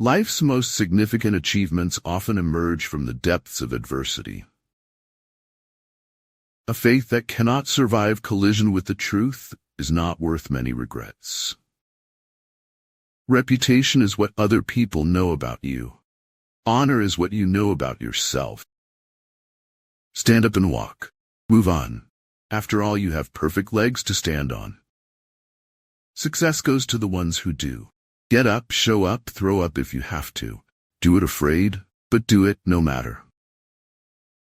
Life's most significant achievements often emerge from the depths of adversity. A faith that cannot survive collision with the truth is not worth many regrets. Reputation is what other people know about you. Honor is what you know about yourself. Stand up and walk. Move on. After all, you have perfect legs to stand on. Success goes to the ones who do. Get up, show up, throw up if you have to. Do it afraid, but do it no matter.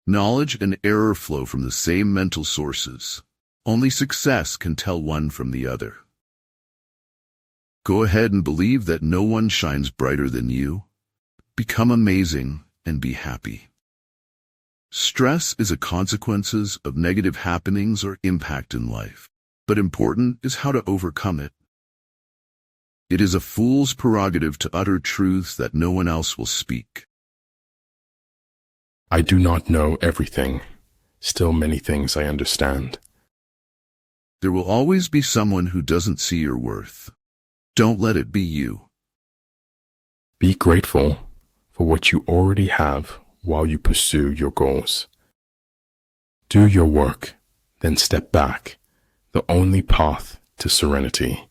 Knowledge and error flow from the same mental sources. Only success can tell one from the other. Go ahead and believe that no one shines brighter than you. Become amazing and be happy. Stress is a consequence of negative happenings or impact in life, but important is how to overcome it. It is a fool's prerogative to utter truths that no one else will speak. I do not know everything. Still many things I understand. There will always be someone who doesn't see your worth. Don't let it be you. Be grateful for what you already have while you pursue your goals. Do your work, then step back, the only path to serenity.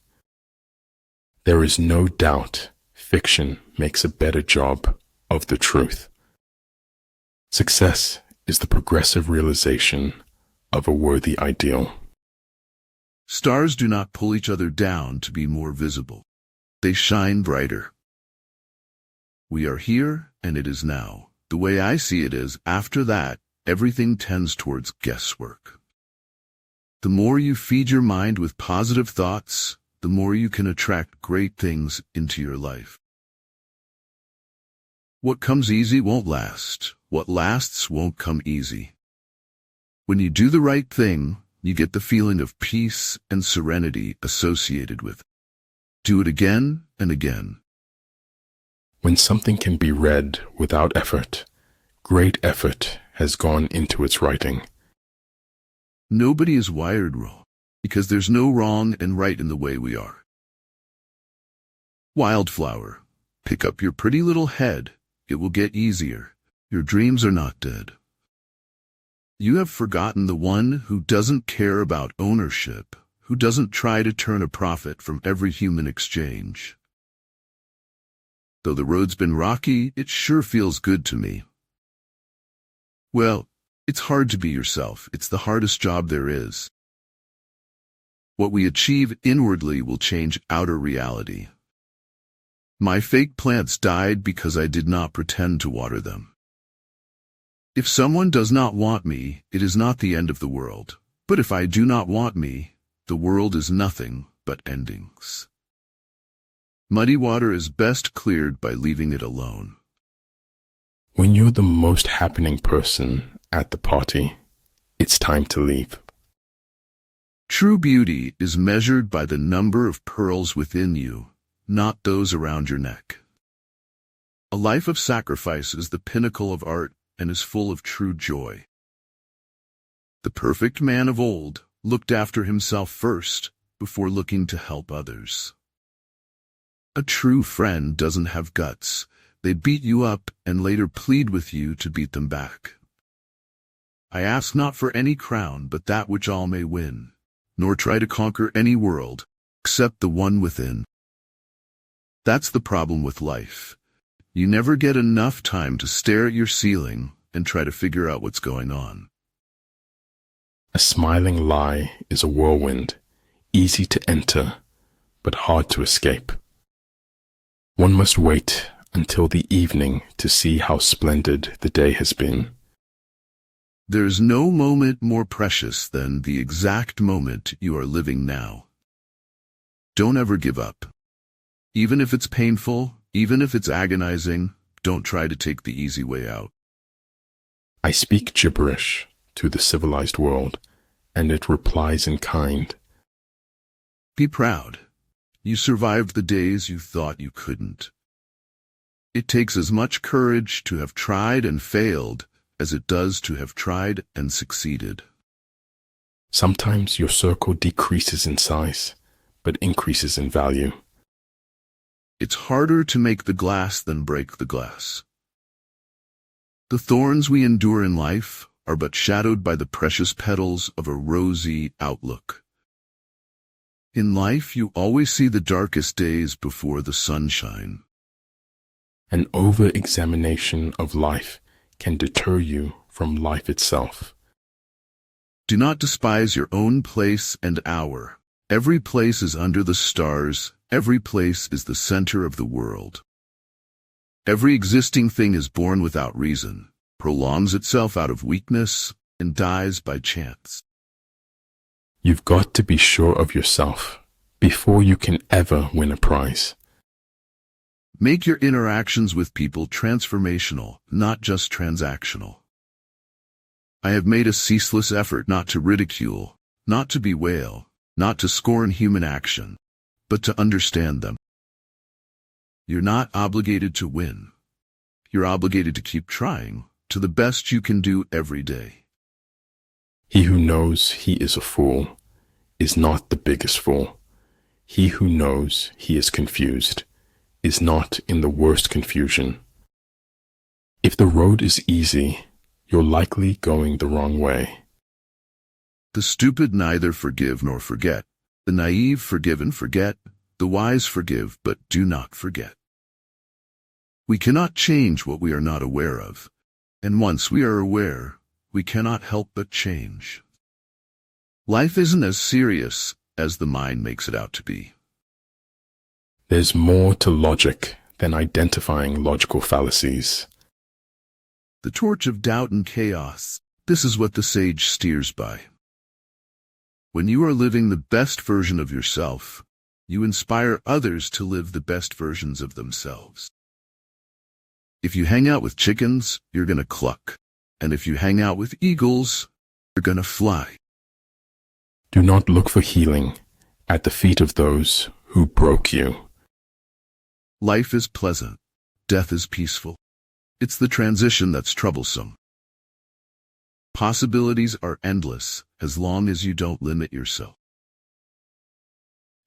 There is no doubt fiction makes a better job of the truth. Success is the progressive realization of a worthy ideal. Stars do not pull each other down to be more visible. They shine brighter. We are here, and it is now. The way I see it is, after that, everything tends towards guesswork. The more you feed your mind with positive thoughts, the more you can attract great things into your life. What comes easy won't last. What lasts won't come easy. When you do the right thing, you get the feeling of peace and serenity associated with it. Do it again and again. When something can be read without effort, great effort has gone into its writing. Nobody is wired wrong, because there's no wrong and right in the way we are. Wildflower, pick up your pretty little head. It will get easier. Your dreams are not dead. You have forgotten the one who doesn't care about ownership, who doesn't try to turn a profit from every human exchange. Though the road's been rocky, it sure feels good to me. Well, it's hard to be yourself. It's the hardest job there is. What we achieve inwardly will change outer reality. My fake plants died because I did not pretend to water them. If someone does not want me, it is not the end of the world. But if I do not want me, the world is nothing but endings. Muddy water is best cleared by leaving it alone. When you're the most happening person at the party, it's time to leave. True beauty is measured by the number of pearls within you, not those around your neck. A life of sacrifice is the pinnacle of art and is full of true joy. The perfect man of old looked after himself first before looking to help others. A true friend doesn't have guts. They beat you up and later plead with you to beat them back. I ask not for any crown but that which all may win, nor try to conquer any world except the one within. That's the problem with life. You never get enough time to stare at your ceiling and try to figure out what's going on. A smiling lie is a whirlwind, easy to enter, but hard to escape. One must wait until the evening to see how splendid the day has been. There's no moment more precious than the exact moment you are living now. Don't ever give up. Even if it's painful, even if it's agonizing, don't try to take the easy way out. I speak gibberish to the civilized world, and it replies in kind. Be proud. You survived the days you thought you couldn't. It takes as much courage to have tried and failed as it does to have tried and succeeded. Sometimes your circle decreases in size, but increases in value. It's harder to make the glass than break the glass. The thorns we endure in life are but shadowed by the precious petals of a rosy outlook. In life, you always see the darkest days before the sunshine. An over-examination of life can deter you from life itself. Do not despise your own place and hour. Every place is under the stars. Every place is the center of the world. Every existing thing is born without reason, prolongs itself out of weakness, and dies by chance. You've got to be sure of yourself before you can ever win a prize. Make your interactions with people transformational, not just transactional. I have made a ceaseless effort not to ridicule, not to bewail, not to scorn human action, but to understand them. You're not obligated to win. You're obligated to keep trying to the best you can do every day. He who knows he is a fool is not the biggest fool. He who knows he is confused is not in the worst confusion. If the road is easy, you're likely going the wrong way. The stupid neither forgive nor forget. The naive forgive and forget. The wise forgive but do not forget. We cannot change what we are not aware of, and once we are aware, we cannot help but change. Life isn't as serious as the mind makes it out to be. There's more to logic than identifying logical fallacies. The torch of doubt and chaos, this is what the sage steers by. When you are living the best version of yourself, you inspire others to live the best versions of themselves. If you hang out with chickens, you're gonna cluck. And if you hang out with eagles, you're gonna fly. Do not look for healing at the feet of those who broke you. Life is pleasant. Death is peaceful. It's the transition that's troublesome. Possibilities are endless as long as you don't limit yourself.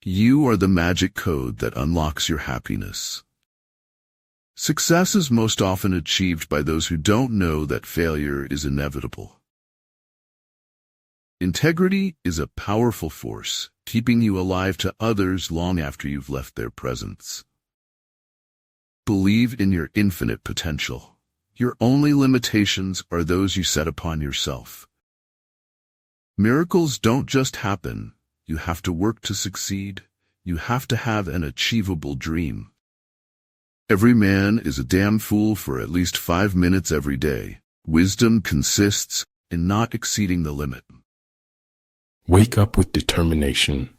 You are the magic code that unlocks your happiness. Success is most often achieved by those who don't know that failure is inevitable. Integrity is a powerful force, keeping you alive to others long after you've left their presence. Believe in your infinite potential. Your only limitations are those you set upon yourself. Miracles don't just happen. You have to work to succeed. You have to have an achievable dream. Every man is a damn fool for at least 5 minutes every day. Wisdom consists in not exceeding the limit. Wake up with determination.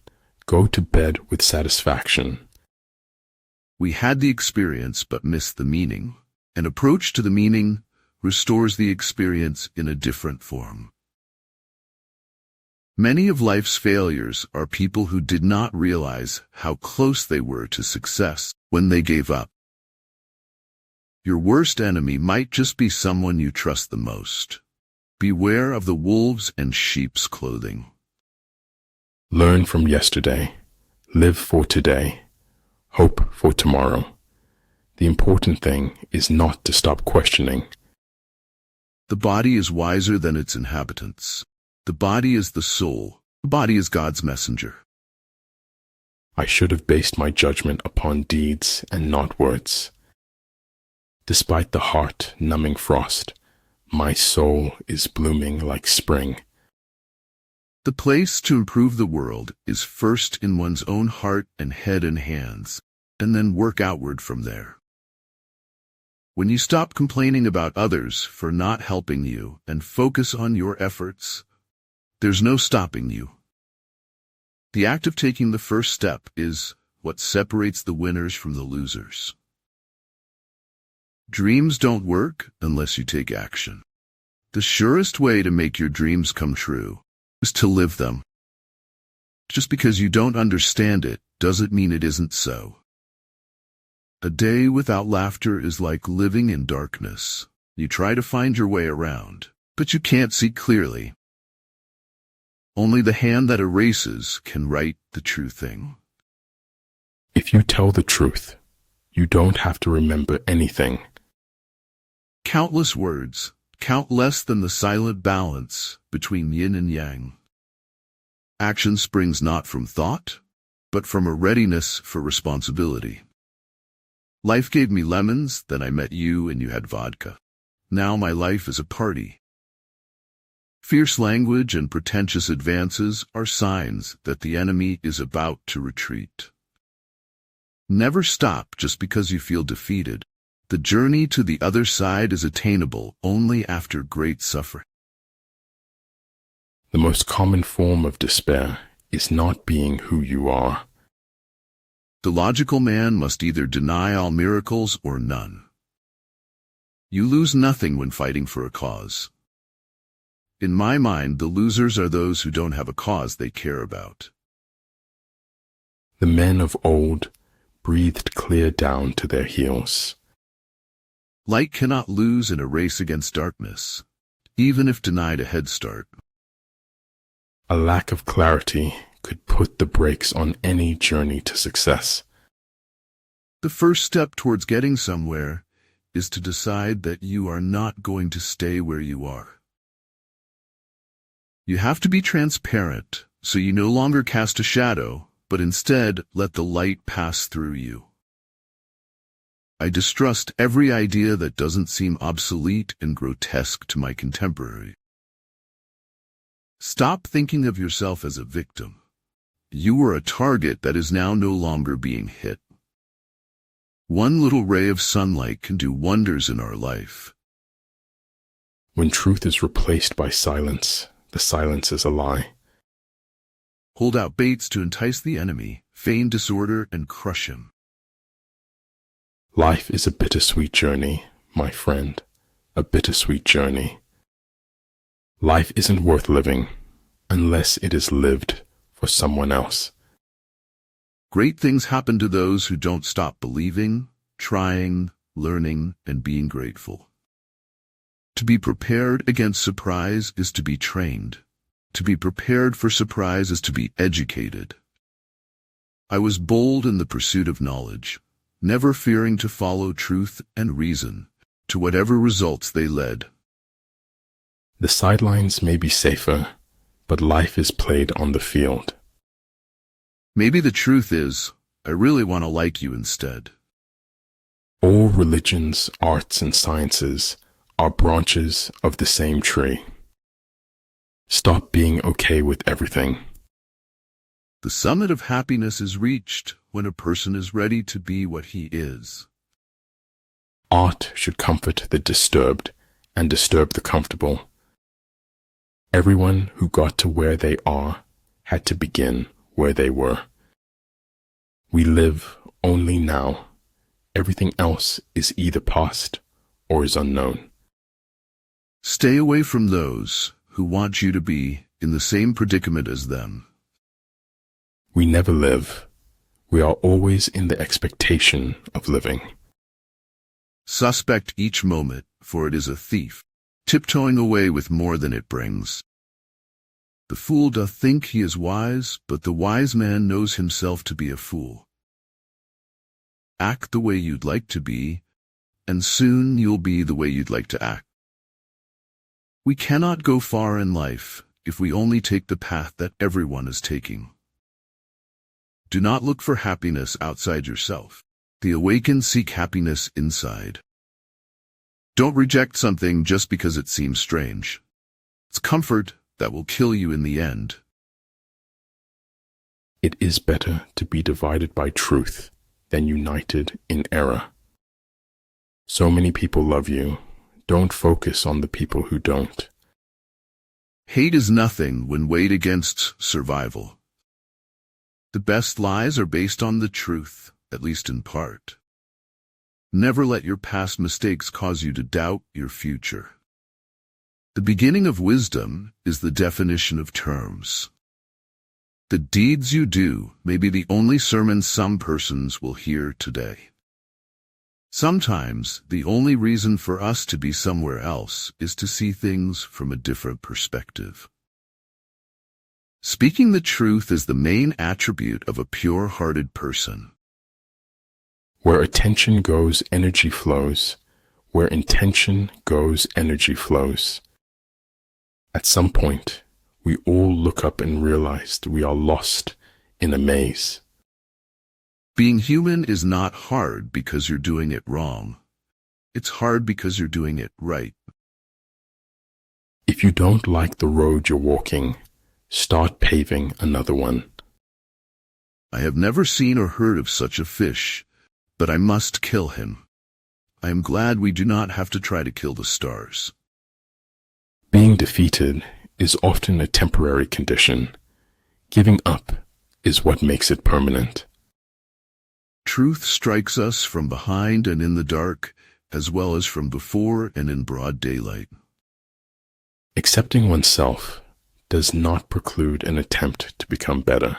Go to bed with satisfaction. We had the experience but missed the meaning. An approach to the meaning restores the experience in a different form. Many of life's failures are people who did not realize how close they were to success when they gave up. Your worst enemy might just be someone you trust the most. Beware of the wolves in sheep's clothing. Learn from yesterday. Live for today. Hope for tomorrow. The important thing is not to stop questioning. The body is wiser than its inhabitants. The body is the soul. The body is God's messenger. I should have based my judgment upon deeds and not words. Despite the heart-numbing frost, my soul is blooming like spring. The place to improve the world is first in one's own heart and head and hands, and then work outward from there. When you stop complaining about others for not helping you and focus on your efforts, there's no stopping you. The act of taking the first step is what separates the winners from the losers. Dreams don't work unless you take action. The surest way to make your dreams come true is to live them. Just because you don't understand it doesn't mean it isn't so. A day without laughter is like living in darkness. You try to find your way around, but you can't see clearly. Only the hand that erases can write the true thing. If you tell the truth, You don't have to remember anything. Countless words count less than the silent balance between yin and yang. Action springs not from thought, but from a readiness for responsibility. Life gave me lemons, then I met you and you had vodka. Now my life is a party. Fierce language and pretentious advances are signs that the enemy is about to retreat. Never stop just because you feel defeated. The journey to the other side is attainable only after great suffering. The most common form of despair is not being who you are. The logical man must either deny all miracles or none. You lose nothing when fighting for a cause. In my mind, the losers are those who don't have a cause they care about. The men of old breathed clear down to their heels. Light cannot lose in a race against darkness, even if denied a head start. A lack of clarity could put the brakes on any journey to success. The first step towards getting somewhere is to decide that you are not going to stay where you are. You have to be transparent, so you no longer cast a shadow, but instead let the light pass through you. I distrust every idea that doesn't seem obsolete and grotesque to my contemporary. Stop thinking of yourself as a victim. You are a target that is now no longer being hit. One little ray of sunlight can do wonders in our life. When truth is replaced by silence, the silence is a lie. Hold out baits to entice the enemy, feign disorder, and crush him. Life is a bittersweet journey, my friend, a bittersweet journey. Life isn't worth living unless it is lived for someone else. Great things happen to those who don't stop believing, trying, learning, and being grateful. To be prepared against surprise is to be trained. To be prepared for surprise is to be educated. I was bold in the pursuit of knowledge, never fearing to follow truth and reason, to whatever results they led. The sidelines may be safer, but life is played on the field. Maybe the truth is, I really want to like you instead. All religions, arts, and sciences are branches of the same tree. Stop being okay with everything. The summit of happiness is reached when a person is ready to be what he is. Art should comfort the disturbed and disturb the comfortable. Everyone who got to where they are had to begin where they were. We live only now. Everything else is either past or is unknown. Stay away from those who want you to be in the same predicament as them. We never live. We are always in the expectation of living. Suspect each moment, for it is a thief, tiptoeing away with more than it brings. The fool doth think he is wise, but the wise man knows himself to be a fool. Act the way you'd like to be, and soon you'll be the way you'd like to act. We cannot go far in life if we only take the path that everyone is taking. Do not look for happiness outside yourself. The awakened seek happiness inside. Don't reject something just because it seems strange. It's comfort that will kill you in the end. It is better to be divided by truth than united in error. So many people love you. Don't focus on the people who don't. Hate is nothing when weighed against survival. The best lies are based on the truth, at least in part. Never let your past mistakes cause you to doubt your future. The beginning of wisdom is the definition of terms. The deeds you do may be the only sermon some persons will hear today. Sometimes the only reason for us to be somewhere else is to see things from a different perspective. Speaking the truth is the main attribute of a pure-hearted person. Where attention goes, energy flows. Where intention goes, energy flows. At some point, we all look up and realize that we are lost in a maze. Being human is not hard because you're doing it wrong. It's hard because you're doing it right. If you don't like the road you're walking, start paving another one. I have never seen or heard of such a fish, but I must kill him. I am glad we do not have to try to kill the stars. Being defeated is often a temporary condition. Giving up is what makes it permanent. Truth strikes us from behind and in the dark, as well as from before and in broad daylight. Accepting oneself does not preclude an attempt to become better.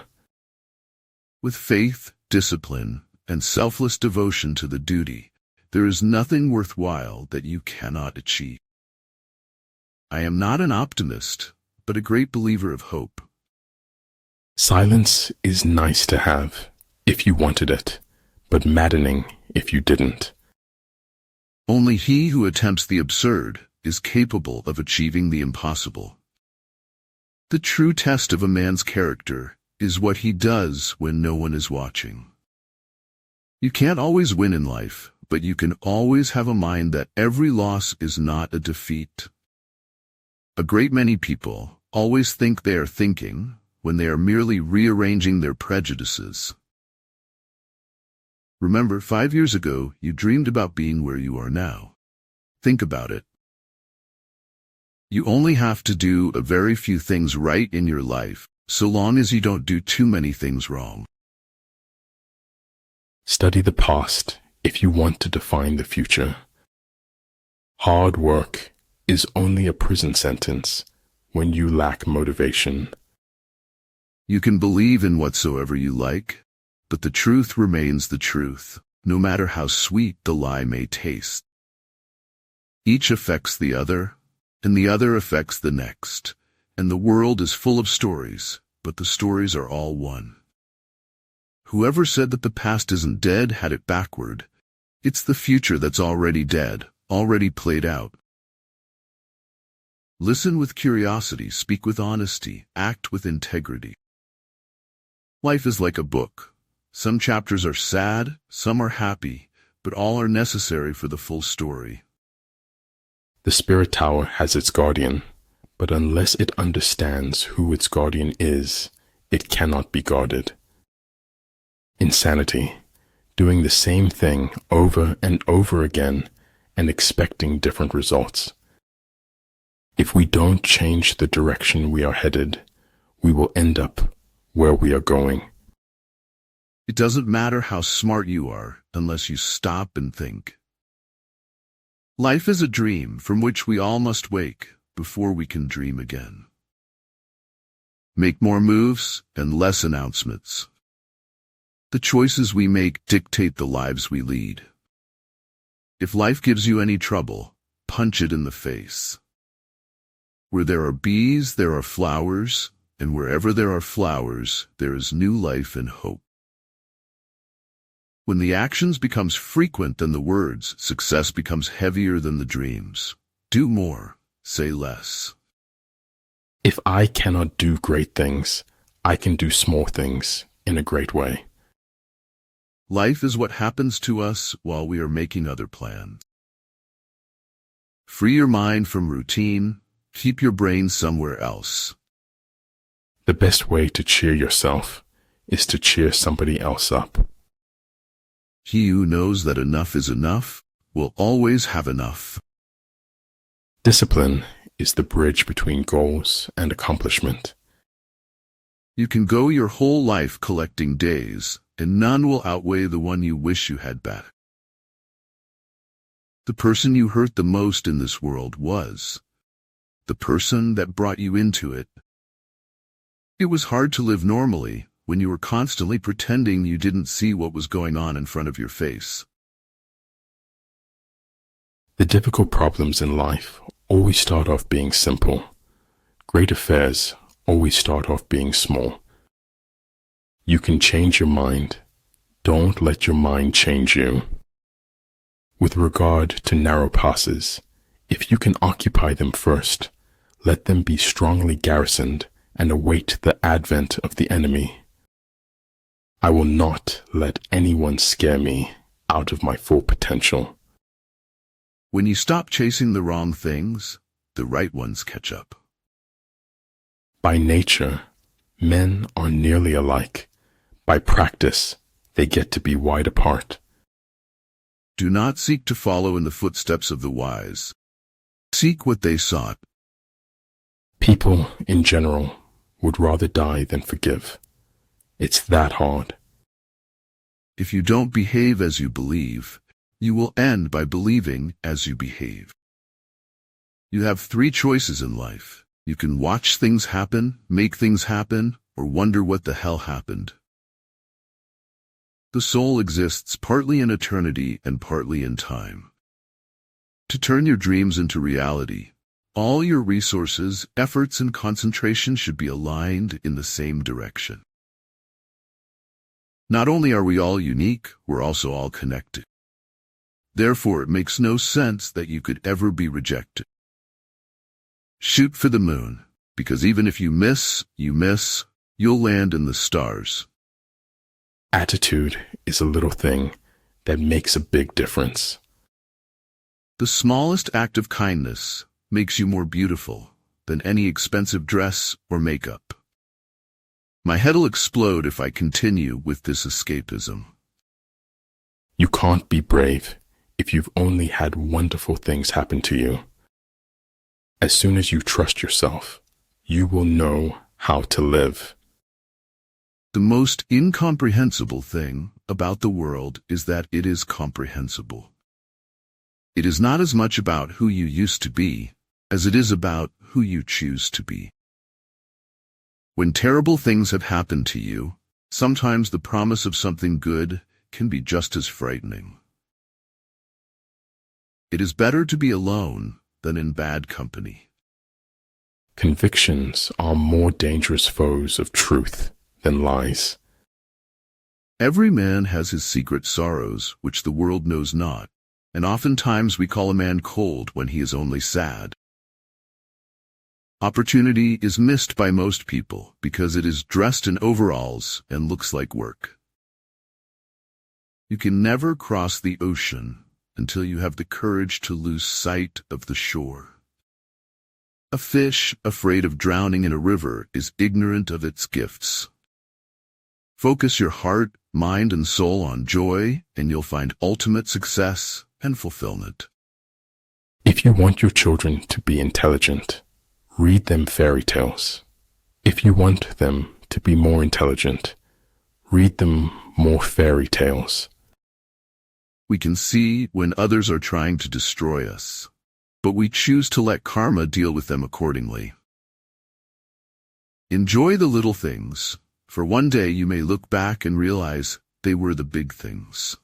With faith, discipline, and selfless devotion to the duty, there is nothing worthwhile that you cannot achieve. I am not an optimist, but a great believer of hope. Silence is nice to have if you wanted it, but maddening if you didn't. Only he who attempts the absurd is capable of achieving the impossible. The true test of a man's character is what he does when no one is watching. You can't always win in life, but you can always have a mind that every loss is not a defeat. A great many people always think they are thinking when they are merely rearranging their prejudices. Remember, 5 years ago, you dreamed about being where you are now. Think about it. You only have to do a very few things right in your life, so long as you don't do too many things wrong. Study the past if you want to define the future. Hard work is only a prison sentence when you lack motivation. You can believe in whatsoever you like, but the truth remains the truth, no matter how sweet the lie may taste. Each affects the other, and the other affects the next, and the world is full of stories, but the stories are all one. Whoever said that the past isn't dead had it backward. It's the future that's already dead, already played out. Listen with curiosity, speak with honesty, act with integrity. Life is like a book. Some chapters are sad, some are happy, but all are necessary for the full story. The spirit tower has its guardian, but unless it understands who its guardian is, it cannot be guarded. Insanity, doing the same thing over and over again and expecting different results. If we don't change the direction we are headed, we will end up where we are going. It doesn't matter how smart you are unless you stop and think. Life is a dream from which we all must wake before we can dream again. Make more moves and less announcements. The choices we make dictate the lives we lead. If life gives you any trouble, punch it in the face. Where there are bees, there are flowers, and wherever there are flowers, there is new life and hope. When the actions becomes frequent than the words, success becomes heavier than the dreams. Do more, say less. If I cannot do great things, I can do small things in a great way. Life is what happens to us while we are making other plans. Free your mind from routine. Keep your brain somewhere else. The best way to cheer yourself is to cheer somebody else up. He who knows that enough is enough will always have enough. Discipline is the bridge between goals and accomplishment. You can go your whole life collecting days, and none will outweigh the one you wish you had back. The person you hurt the most in this world was the person that brought you into it. It was hard to live normally when you were constantly pretending you didn't see what was going on in front of your face. The difficult problems in life always start off being simple. Great affairs always start off being small. You can change your mind, Don't let your mind change you. With regard to narrow passes, if you can occupy them first, let them be strongly garrisoned and await the advent of the enemy. I will not let anyone scare me out of my full potential. When you stop chasing the wrong things, the right ones catch up. By nature, men are nearly alike. By practice, they get to be wide apart. Do not seek to follow in the footsteps of the wise. Seek what they sought. People, in general, would rather die than forgive. It's that hard. If you don't behave as you believe, you will end by believing as you behave. You have 3 choices in life. You can watch things happen, make things happen, or wonder what the hell happened. The soul exists partly in eternity and partly in time. To turn your dreams into reality, all your resources, efforts, and concentration should be aligned in the same direction. Not only are we all unique, we're also all connected. Therefore, it makes no sense that you could ever be rejected. Shoot for the moon, because even if you miss, you'll land in the stars. Attitude is a little thing that makes a big difference. The smallest act of kindness makes you more beautiful than any expensive dress or makeup. My head'll explode if I continue with this escapism. You can't be brave if you've only had wonderful things happen to you. As soon as you trust yourself, you will know how to live. The most incomprehensible thing about the world is that it is comprehensible. It is not as much about who you used to be as it is about who you choose to be. When terrible things have happened to you, sometimes the promise of something good can be just as frightening. It is better to be alone than in bad company. Convictions are more dangerous foes of truth than lies. Every man has his secret sorrows, which the world knows not, and oftentimes we call a man cold when he is only sad. Opportunity is missed by most people because it is dressed in overalls and looks like work. You can never cross the ocean until you have the courage to lose sight of the shore. A fish afraid of drowning in a river is ignorant of its gifts. Focus your heart, mind, and soul on joy, and you'll find ultimate success and fulfillment. If you want your children to be intelligent, read them fairy tales. If you want them to be more intelligent, read them more fairy tales. We can see when others are trying to destroy us, but we choose to let karma deal with them accordingly. Enjoy the little things, for one day you may look back and realize they were the big things.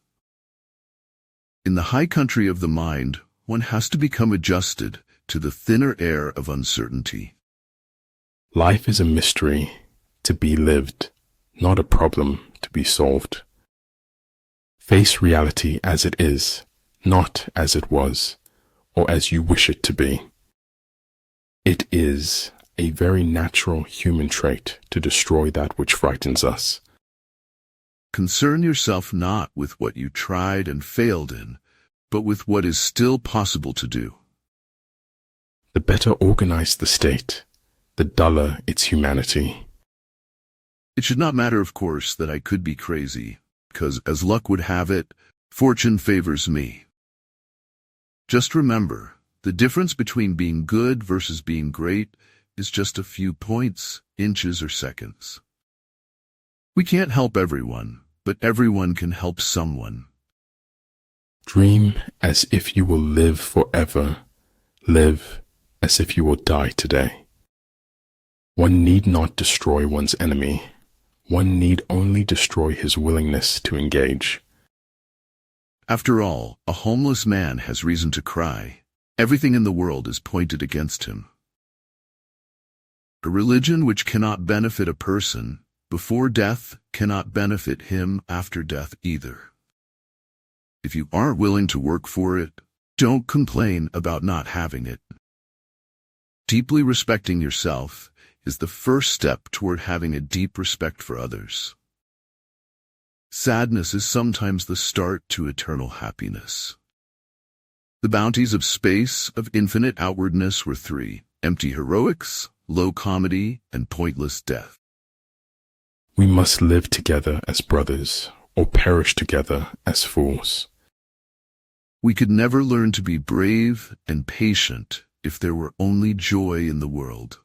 In the high country of the mind, one has to become adjusted to the thinner air of uncertainty. Life is a mystery to be lived, not a problem to be solved. Face reality as it is, not as it was, or as you wish it to be. It is a very natural human trait to destroy that which frightens us. Concern yourself not with what you tried and failed in, but with what is still possible to do. The better organized the state, the duller its humanity. It should not matter, of course, that I could be crazy, because as luck would have it, fortune favors me. Just remember, the difference between being good versus being great is just a few points, inches, or seconds. We can't help everyone, but everyone can help someone. Dream as if you will live forever. Live as if you will die today. One need not destroy one's enemy. One need only destroy his willingness to engage. After all, a homeless man has reason to cry. Everything in the world is pointed against him. A religion which cannot benefit a person before death cannot benefit him after death either. If you aren't willing to work for it, don't complain about not having it. Deeply respecting yourself is the first step toward having a deep respect for others. Sadness is sometimes the start to eternal happiness. The bounties of space, of infinite outwardness were three: empty heroics, low comedy, and pointless death. We must live together as brothers, or perish together as fools. We could never learn to be brave and patient if there were only joy in the world.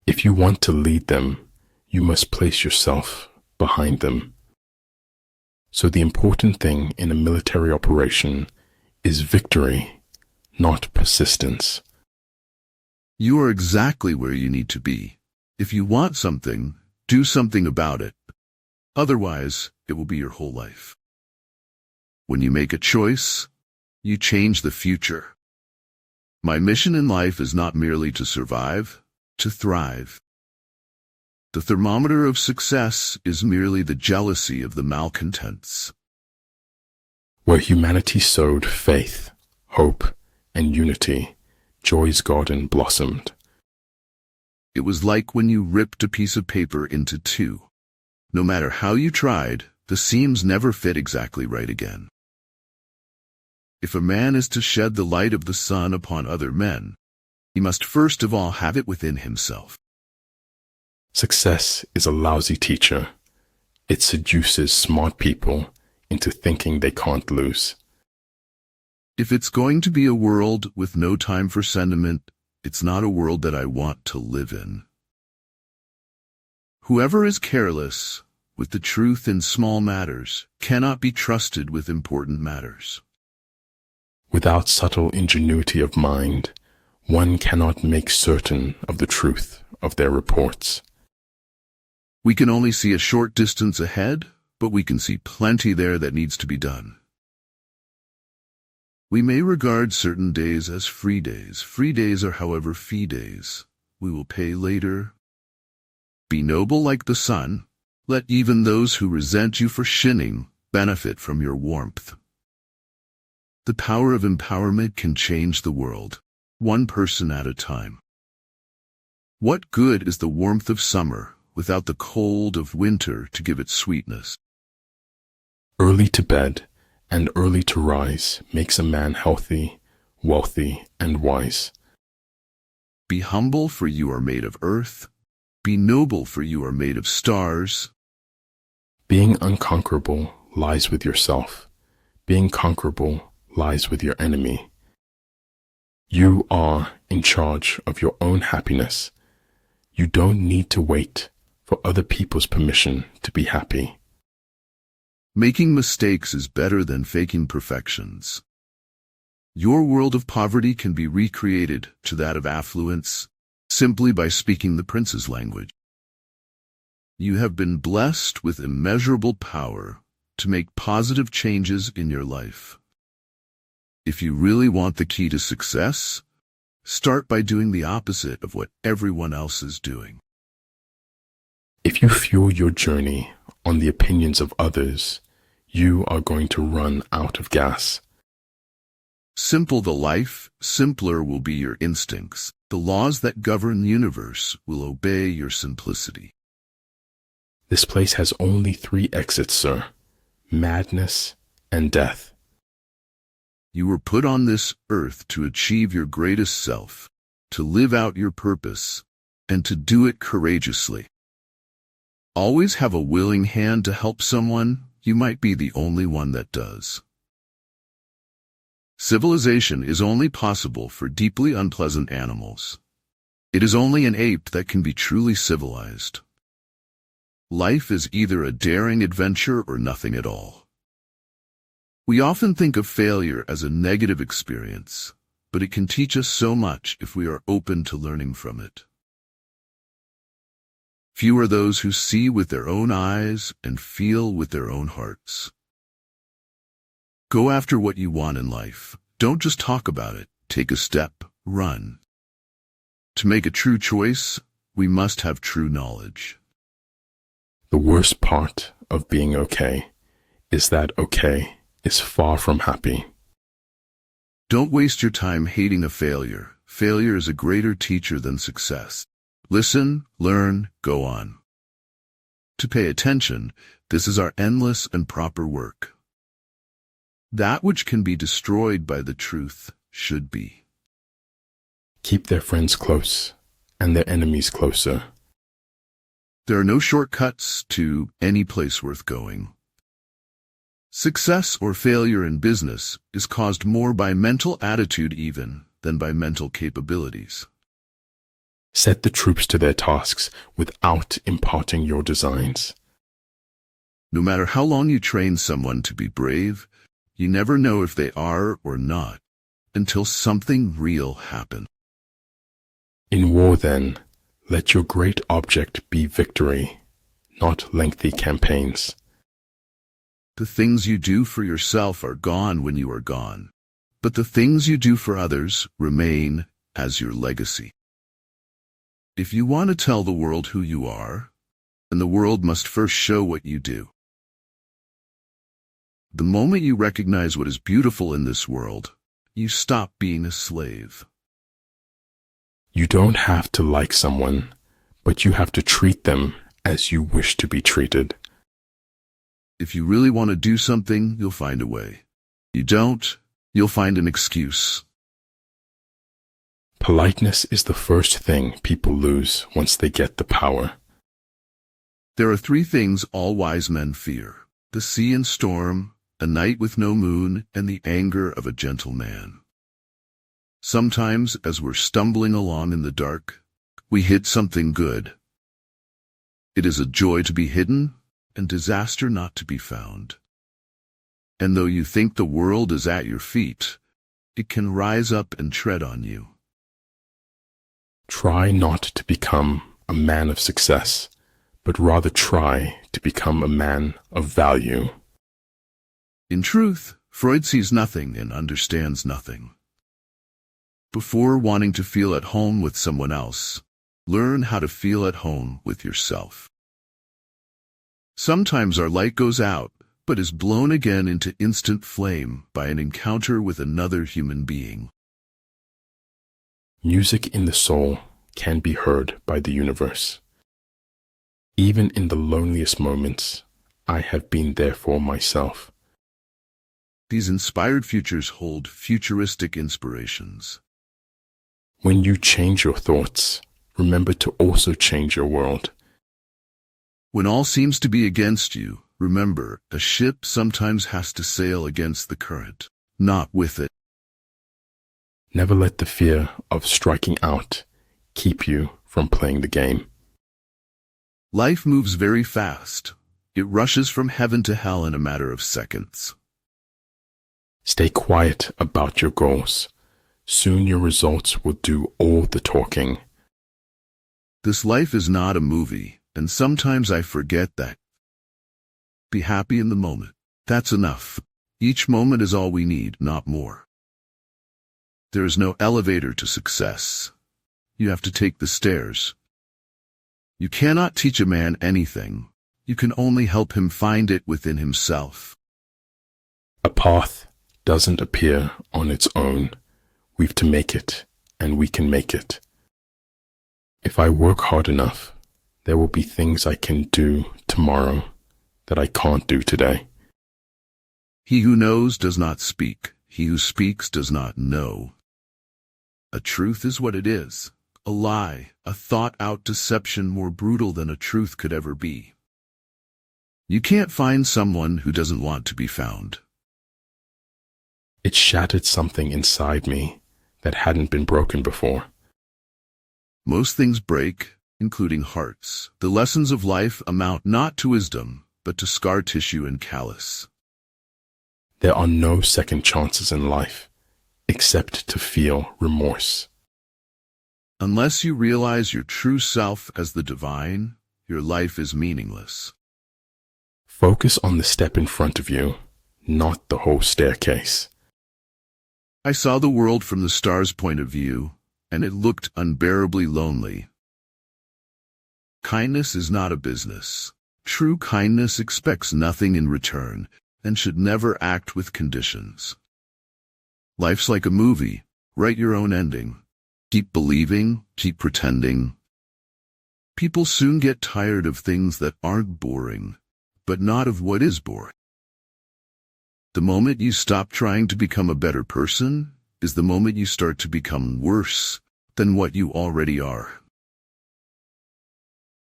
If you want to lead them, you must place yourself behind them. So the important thing in a military operation is victory, not persistence. You are exactly where you need to be. If you want something, do something about it. Otherwise, it will be your whole life. When you make a choice, you change the future. My mission in life is not merely to survive, to thrive. The thermometer of success is merely the jealousy of the malcontents. Where humanity sowed faith, hope, and unity, joy's garden blossomed. It was like when you ripped a piece of paper into two. No matter how you tried, the seams never fit exactly right again. If a man is to shed the light of the sun upon other men, he must first of all have it within himself. Success is a lousy teacher. It seduces smart people into thinking they can't lose. If it's going to be a world with no time for sentiment, it's not a world that I want to live in. Whoever is careless with the truth in small matters cannot be trusted with important matters. Without subtle ingenuity of mind, one cannot make certain of the truth of their reports. We can only see a short distance ahead, but we can see plenty there that needs to be done. We may regard certain days as free days. Free days are, however, fee days. We will pay later. Be noble like the sun. Let even those who resent you for shinning benefit from your warmth. The power of empowerment can change the world, one person at a time. What good is the warmth of summer without the cold of winter to give it sweetness? Early to bed and early to rise makes a man healthy, wealthy, and wise. Be humble, for you are made of earth. Be noble, for you are made of stars. Being unconquerable lies with yourself. Being conquerable lies with your enemy. You are in charge of your own happiness. You don't need to wait for other people's permission to be happy. Making mistakes is better than faking perfections. Your world of poverty can be recreated to that of affluence simply by speaking the prince's language. You have been blessed with immeasurable power to make positive changes in your life. If you really want the key to success, start by doing the opposite of what everyone else is doing. If you fuel your journey on the opinions of others, you are going to run out of gas. Simple the life, simpler will be your instincts. The laws that govern the universe will obey your simplicity. This place has only 3 exits, sir: madness and death. You were put on this earth to achieve your greatest self, to live out your purpose, and to do it courageously. Always have a willing hand to help someone. You might be the only one that does. Civilization is only possible for deeply unpleasant animals. It is only an ape that can be truly civilized. Life is either a daring adventure or nothing at all. We often think of failure as a negative experience, but it can teach us so much if we are open to learning from it. Few are those who see with their own eyes and feel with their own hearts. Go after what you want in life. Don't just talk about it. Take a step, run. To make a true choice, we must have true knowledge. The worst part of being okay is that okay is far from happy. Don't waste your time hating a failure. Failure is a greater teacher than success. Listen, learn, go on. To pay attention, this is our endless and proper work. That which can be destroyed by the truth should be. Keep their friends close and their enemies closer. There are no shortcuts to any place worth going. Success or failure in business is caused more by mental attitude even than by mental capabilities. Set the troops to their tasks without imparting your designs. No matter how long you train someone to be brave, you never know if they are or not until something real happens. In war, then, let your great object be victory, not lengthy campaigns. The things you do for yourself are gone when you are gone, but the things you do for others remain as your legacy. If you want to tell the world who you are, then the world must first show what you do. The moment you recognize what is beautiful in this world, you stop being a slave. You don't have to like someone, but you have to treat them as you wish to be treated. If you really want to do something, you'll find a way. You don't, you'll find an excuse. Politeness is the first thing people lose once they get the power. There are three things all wise men fear: the sea and storm, a night with no moon, and the anger of a gentle man. Sometimes, as we're stumbling along in the dark, we hit something good. It is a joy to be hidden, and disaster not to be found. And though you think the world is at your feet, it can rise up and tread on you. Try not to become a man of success, but rather try to become a man of value. In truth, Freud sees nothing and understands nothing. Before wanting to feel at home with someone else, learn how to feel at home with yourself. Sometimes our light goes out, but is blown again into instant flame by an encounter with another human being. Music in the soul can be heard by the universe. Even in the loneliest moments, I have been there for myself. These inspired futures hold futuristic inspirations. When you change your thoughts, remember to also change your world. When all seems to be against you, remember, a ship sometimes has to sail against the current, not with it. Never let the fear of striking out keep you from playing the game. Life moves very fast. It rushes from heaven to hell in a matter of seconds. Stay quiet about your goals. Soon your results will do all the talking. This life is not a movie, and sometimes I forget that. Be happy in the moment. That's enough. Each moment is all we need, not more. There is no elevator to success. You have to take the stairs. You cannot teach a man anything. You can only help him find it within himself. A path doesn't appear on its own. We've to make it, and we can make it. If I work hard enough, there will be things I can do tomorrow that I can't do today. He who knows does not speak. He who speaks does not know. A truth is what it is. A lie, a thought-out deception more brutal than a truth could ever be. You can't find someone who doesn't want to be found. It shattered something inside me that hadn't been broken before. Most things break, including hearts. The lessons of life amount not to wisdom, but to scar tissue and callus. There are no second chances in life, except to feel remorse. Unless you realize your true self as the divine, your life is meaningless. Focus on the step in front of you, not the whole staircase. I saw the world from the star's point of view, and it looked unbearably lonely. Kindness is not a business. True kindness expects nothing in return and should never act with conditions. Life's like a movie. Write your own ending. Keep believing, keep pretending. People soon get tired of things that aren't boring, but not of what is boring. The moment you stop trying to become a better person is the moment you start to become worse than what you already are.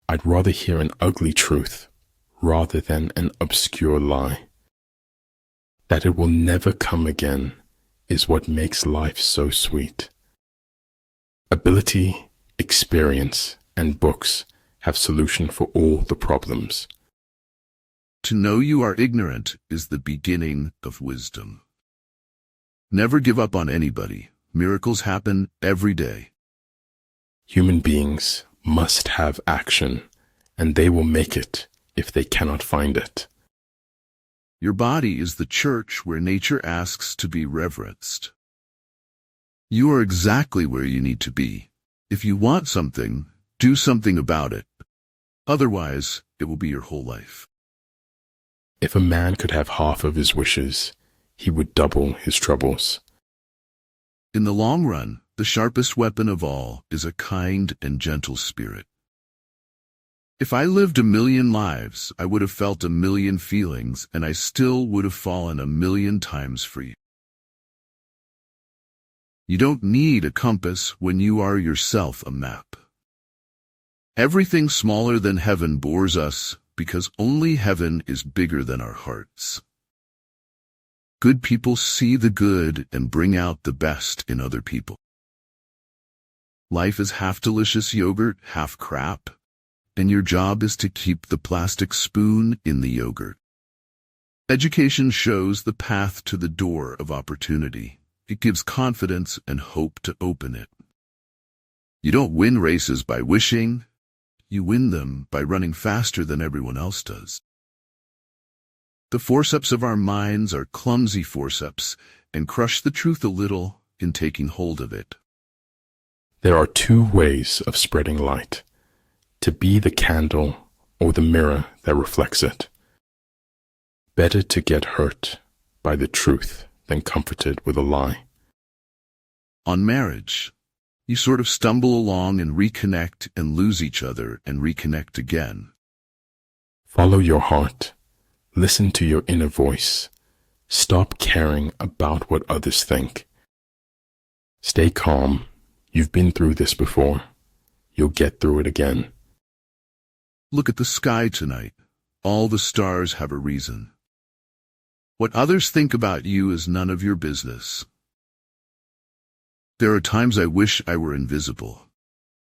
I'd rather hear an ugly truth rather than an obscure lie. That it will never come again is what makes life so sweet. Ability, experience, and books have solution for all the problems. To know you are ignorant is the beginning of wisdom. Never give up on anybody. Miracles happen every day. Human beings must have action, and they will make it if they cannot find it. Your body is the church where nature asks to be reverenced. You are exactly where you need to be. If you want something, do something about it. Otherwise, it will be your whole life. If a man could have half of his wishes, he would double his troubles. In the long run, the sharpest weapon of all is a kind and gentle spirit. If I lived 1,000,000 lives, I would have felt 1,000,000 feelings, and I still would have fallen 1,000,000 times for you. You don't need a compass when you are yourself a map. Everything smaller than heaven bores us, because only heaven is bigger than our hearts. Good people see the good and bring out the best in other people. Life is half delicious yogurt, half crap, and your job is to keep the plastic spoon in the yogurt. Education shows the path to the door of opportunity. It gives confidence and hope to open it. You don't win races by wishing. You win them by running faster than everyone else does. The forceps of our minds are clumsy forceps and crush the truth a little in taking hold of it. There are two ways of spreading light: to be the candle or the mirror that reflects it. Better to get hurt by the truth than comforted with a lie. On marriage, you sort of stumble along and reconnect and lose each other and reconnect again. Follow your heart. Listen to your inner voice. Stop caring about what others think. Stay calm. You've been through this before. You'll get through it again. Look at the sky tonight. All the stars have a reason. What others think about you is none of your business. There are times I wish I were invisible,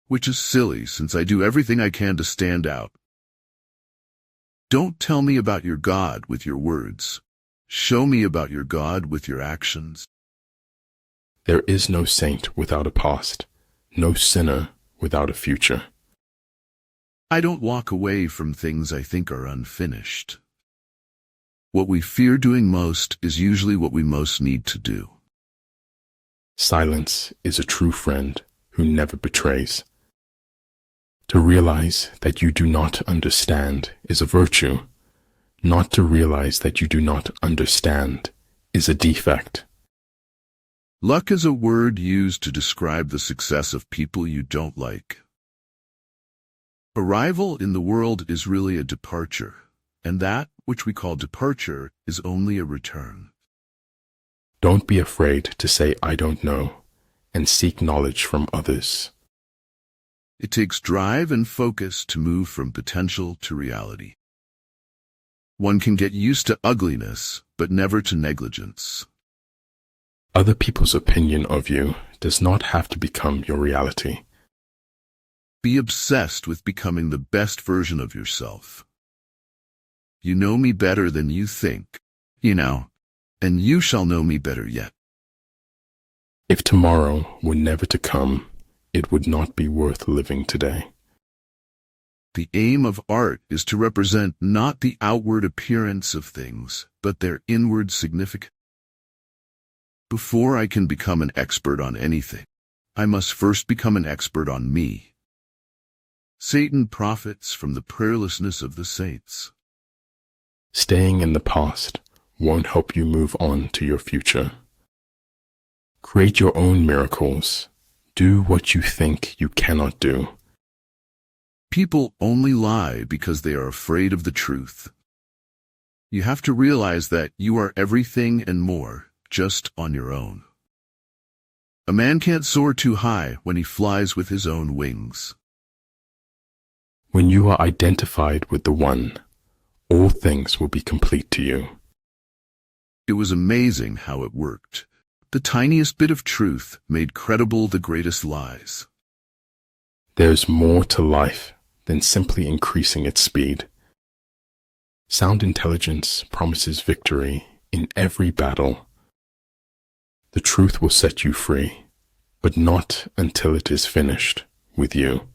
which is silly since I do everything I can to stand out. Don't tell me about your God with your words. Show me about your God with your actions. There is no saint without a past, no sinner without a future. I don't walk away from things I think are unfinished. What we fear doing most is usually what we most need to do. Silence is a true friend who never betrays. To realize that you do not understand is a virtue. Not to realize that you do not understand is a defect. Luck is a word used to describe the success of people you don't like. Arrival in the world is really a departure, and that which we call departure is only a return. Don't be afraid to say I don't know, and seek knowledge from others. It takes drive and focus to move from potential to reality. One can get used to ugliness, but never to negligence. Other people's opinion of you does not have to become your reality. Be obsessed with becoming the best version of yourself. You know me better than you think, and you shall know me better yet. If tomorrow were never to come, it would not be worth living today. The aim of art is to represent not the outward appearance of things, but their inward significance. Before I can become an expert on anything, I must first become an expert on me. Satan profits from the prayerlessness of the saints. Staying in the past won't help you move on to your future. Create your own miracles. Do what you think you cannot do. People only lie because they are afraid of the truth. You have to realize that you are everything and more, just on your own. A man can't soar too high when he flies with his own wings. When you are identified with the One, all things will be complete to you. It was amazing how it worked. The tiniest bit of truth made credible the greatest lies. There's more to life than simply increasing its speed. Sound intelligence promises victory in every battle. The truth will set you free, but not until it is finished with you.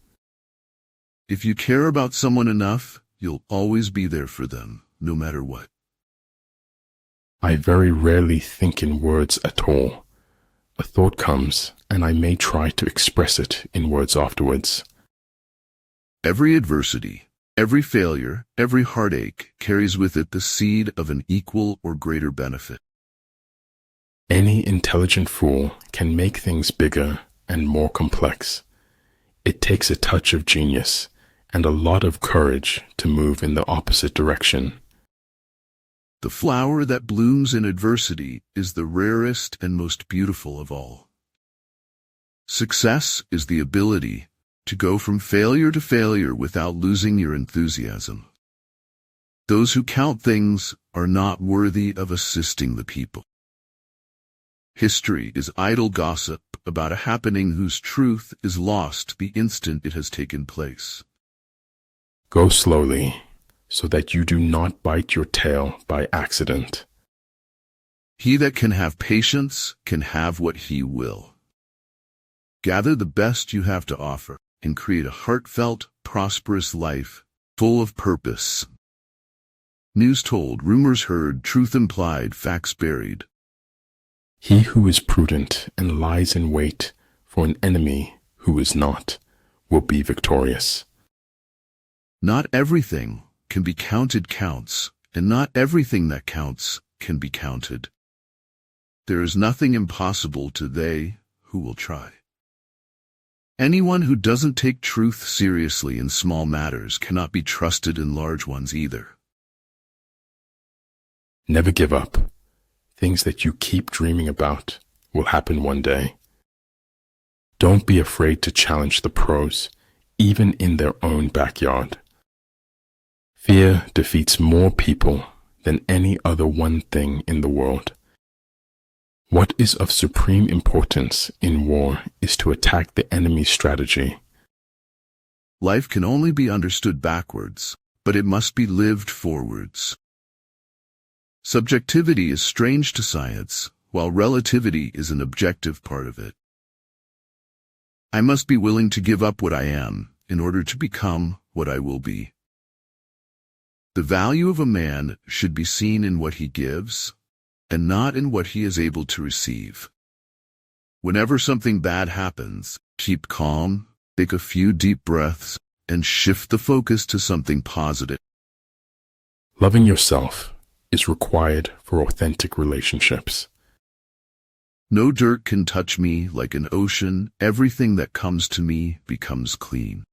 If you care about someone enough, you'll always be there for them, no matter what. I very rarely think in words at all. A thought comes, and I may try to express it in words afterwards. Every adversity, every failure, every heartache carries with it the seed of an equal or greater benefit. Any intelligent fool can make things bigger and more complex. It takes a touch of genius and a lot of courage to move in the opposite direction. The flower that blooms in adversity is the rarest and most beautiful of all. Success is the ability to go from failure to failure without losing your enthusiasm. Those who count things are not worthy of assisting the people. History is idle gossip about a happening whose truth is lost the instant it has taken place. Go slowly, so that you do not bite your tail by accident. He that can have patience can have what he will. Gather the best you have to offer and create a heartfelt, prosperous life, full of purpose. News told, rumors heard, truth implied, facts buried. He who is prudent and lies in wait for an enemy who is not will be victorious. Not everything can be counted counts, and not everything that counts can be counted. There is nothing impossible to they who will try. Anyone who doesn't take truth seriously in small matters cannot be trusted in large ones either. Never give up. Things that you keep dreaming about will happen one day. Don't be afraid to challenge the pros, even in their own backyard. Fear defeats more people than any other one thing in the world. What is of supreme importance in war is to attack the enemy's strategy. Life can only be understood backwards, but it must be lived forwards. Subjectivity is strange to science, while relativity is an objective part of it. I must be willing to give up what I am in order to become what I will be. The value of a man should be seen in what he gives, and not in what he is able to receive. Whenever something bad happens, keep calm, take a few deep breaths, and shift the focus to something positive. Loving yourself is required for authentic relationships. No dirt can touch me like an ocean. Everything that comes to me becomes clean.